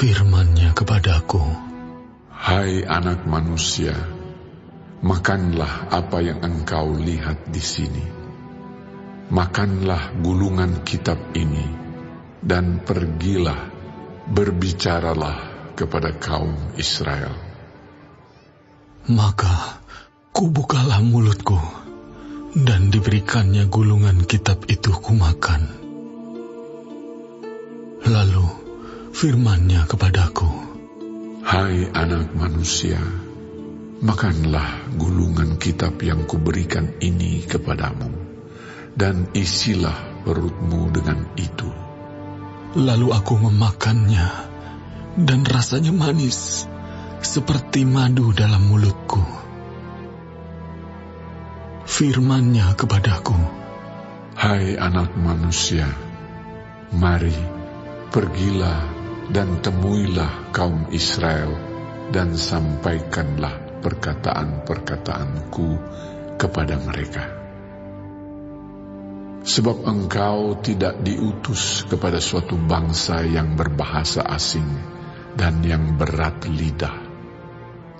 Firman-Nya kepadaku, Hai anak manusia, makanlah apa yang engkau lihat di sini. Makanlah gulungan kitab ini, dan pergilah, berbicaralah kepada kaum Israel. Maka kubukalah mulutku, dan diberikannya gulungan kitab itu kumakan. Lalu firman-Nya kepadaku, Hai anak manusia, makanlah gulungan kitab yang kuberikan ini kepadamu, dan isilah perutmu dengan itu. Lalu aku memakannya, dan rasanya manis, seperti madu dalam mulutku. Firman-Nya kepadaku, Hai anak manusia, mari, pergilah dan temuilah kaum Israel, dan sampaikanlah perkataan-perkataanku kepada mereka. Sebab engkau tidak diutus kepada suatu bangsa yang berbahasa asing dan yang berat lidah,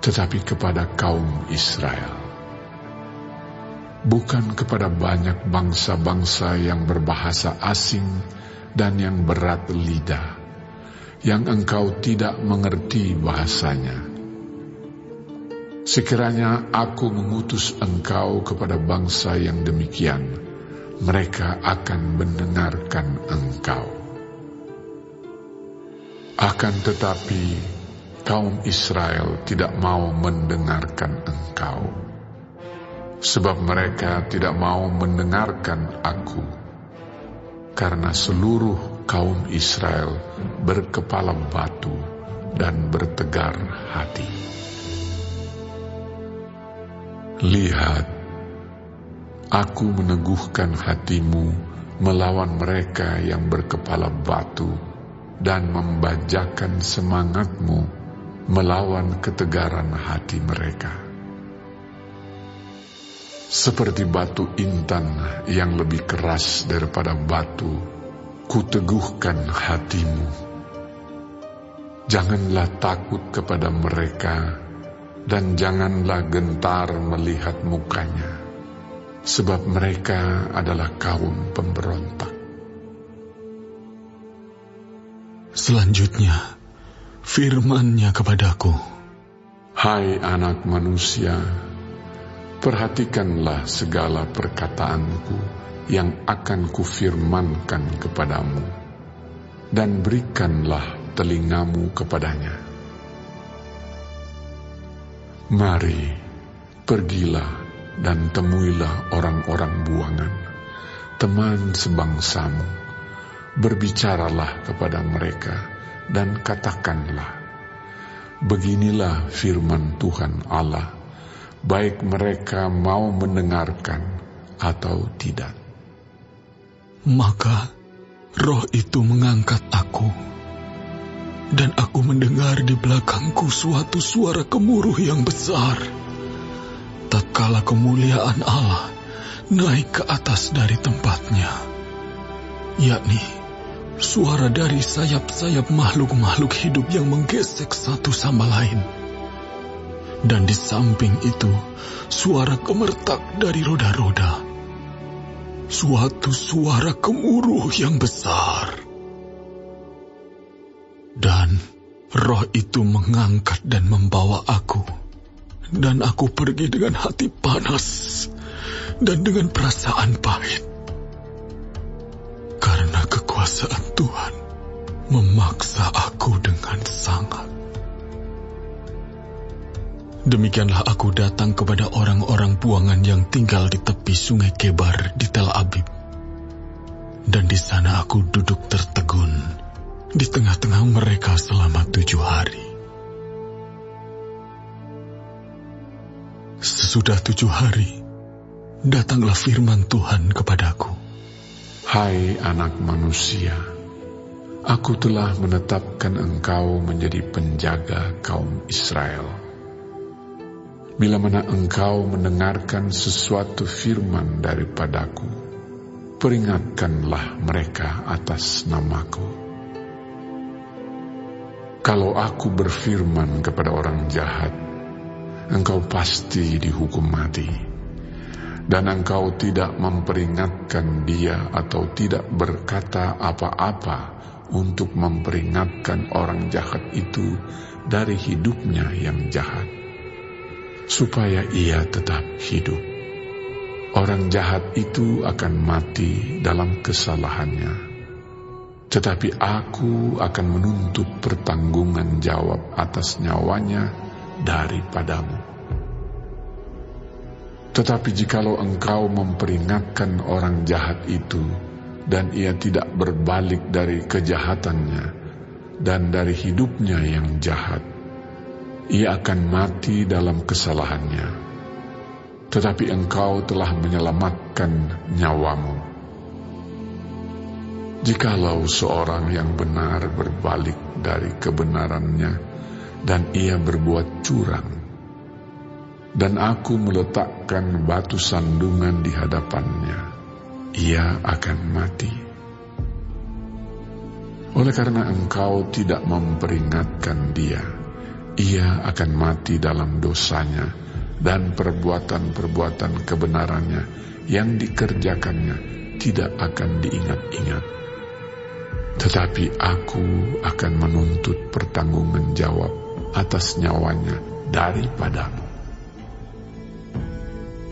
tetapi kepada kaum Israel. Bukan kepada banyak bangsa-bangsa yang berbahasa asing dan yang berat lidah, yang engkau tidak mengerti bahasanya. Sekiranya aku mengutus engkau kepada bangsa yang demikian, mereka akan mendengarkan engkau. Akan tetapi, kaum Israel tidak mau mendengarkan engkau, sebab mereka tidak mau mendengarkan aku, karena seluruh kaum Israel berkepala batu dan bertegar hati. Lihat, aku meneguhkan hatimu melawan mereka yang berkepala batu dan membajakan semangatmu melawan ketegaran hati mereka. Seperti batu intan yang lebih keras daripada batu, kuteguhkan hatimu. Janganlah takut kepada mereka, dan janganlah gentar melihat mukanya, sebab mereka adalah kaum pemberontak. Selanjutnya, firman-Nya kepadaku, Hai anak manusia, perhatikanlah segala perkataanku yang akan kufirmankan kepadamu, dan berikanlah telingamu kepadanya. Mari, pergilah dan temuilah orang-orang buangan, teman sebangsamu, berbicaralah kepada mereka, dan katakanlah, beginilah firman Tuhan Allah, baik mereka mau mendengarkan atau tidak. Maka roh itu mengangkat aku, dan aku mendengar di belakangku suatu suara gemuruh yang besar, tatkala kemuliaan Allah naik ke atas dari tempatnya, yakni suara dari sayap-sayap makhluk-makhluk hidup yang menggesek satu sama lain. Dan di samping itu, suara gemertak dari roda-roda. Suatu suara gemuruh yang besar. Dan roh itu mengangkat dan membawa aku. Dan aku pergi dengan hati panas dan dengan perasaan pahit. Karena kekuasaan Tuhan memaksa aku dengan sangat. Demikianlah aku datang kepada orang-orang buangan yang tinggal di tepi sungai Kebar di Tel Abib. Dan di sana aku duduk tertegun di tengah-tengah mereka selama 7 hari. Sesudah 7 hari, datanglah firman Tuhan kepadaku. Hai anak manusia, aku telah menetapkan engkau menjadi penjaga kaum Israel. Bila mana engkau mendengarkan sesuatu firman daripadaku, peringatkanlah mereka atas namaku. Kalau aku berfirman kepada orang jahat, engkau pasti dihukum mati, dan engkau tidak memperingatkan dia atau tidak berkata apa-apa untuk memperingatkan orang jahat itu dari hidupnya yang jahat, supaya ia tetap hidup. Orang jahat itu akan mati dalam kesalahannya, tetapi aku akan menuntut pertanggungan jawab atas nyawanya daripadamu. Tetapi jikalau engkau memperingatkan orang jahat itu, dan ia tidak berbalik dari kejahatannya dan dari hidupnya yang jahat, ia akan mati dalam kesalahannya, tetapi engkau telah menyelamatkan nyawamu. Jikalau seorang yang benar berbalik dari kebenarannya dan ia berbuat curang, dan aku meletakkan batu sandungan di hadapannya, ia akan mati. Oleh karena engkau tidak memperingatkan dia, ia akan mati dalam dosanya dan perbuatan-perbuatan kebenarannya yang dikerjakannya tidak akan diingat-ingat. Tetapi aku akan menuntut pertanggungan jawab atas nyawanya daripadamu.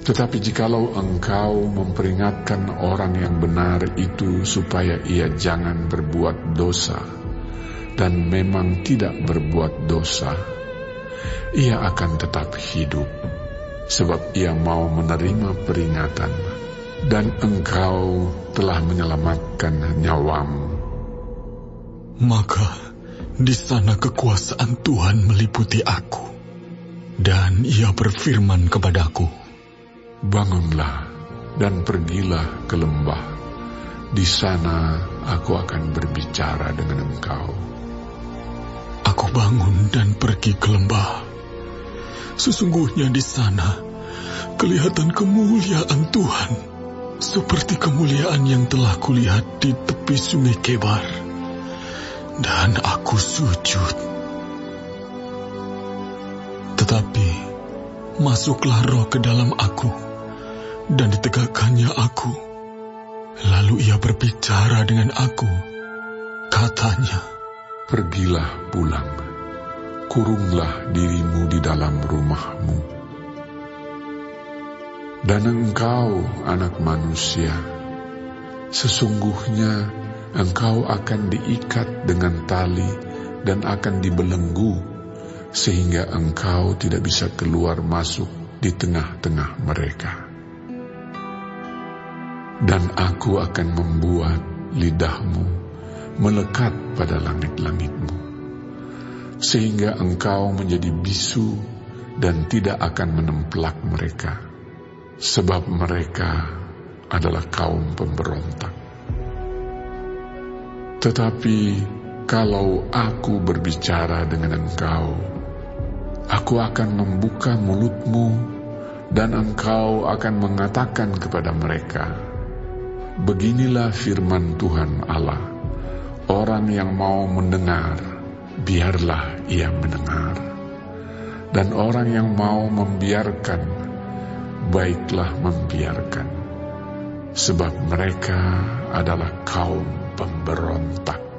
Tetapi jikalau engkau memperingatkan orang yang benar itu supaya ia jangan berbuat dosa, dan memang tidak berbuat dosa, ia akan tetap hidup, sebab ia mau menerima peringatan, dan engkau telah menyelamatkan nyawamu. Maka di sana kekuasaan Tuhan meliputi aku, dan ia berfirman kepadaku, bangunlah dan pergilah ke lembah. Di sana aku akan berbicara dengan engkau. Aku bangun dan pergi ke lembah. Sesungguhnya di sana kelihatan kemuliaan Tuhan, seperti kemuliaan yang telah kulihat di tepi sungai Kebar. Dan aku sujud. Tetapi masuklah roh ke dalam aku, dan ditegakkannya aku. Lalu ia berbicara dengan aku. Katanya, pergilah pulang, kurunglah dirimu di dalam rumahmu. Dan engkau, anak manusia, sesungguhnya engkau akan diikat dengan tali dan akan dibelenggu, sehingga engkau tidak bisa keluar masuk di tengah-tengah mereka. Dan aku akan membuat lidahmu melekat pada langit-langitmu, sehingga engkau menjadi bisu dan tidak akan menemplak mereka, sebab mereka adalah kaum pemberontak. Tetapi kalau aku berbicara dengan engkau, aku akan membuka mulutmu, dan engkau akan mengatakan kepada mereka, beginilah firman Tuhan Allah. Orang yang mau mendengar, biarlah ia mendengar. Dan orang yang mau membiarkan, baiklah membiarkan. Sebab mereka adalah kaum pemberontak.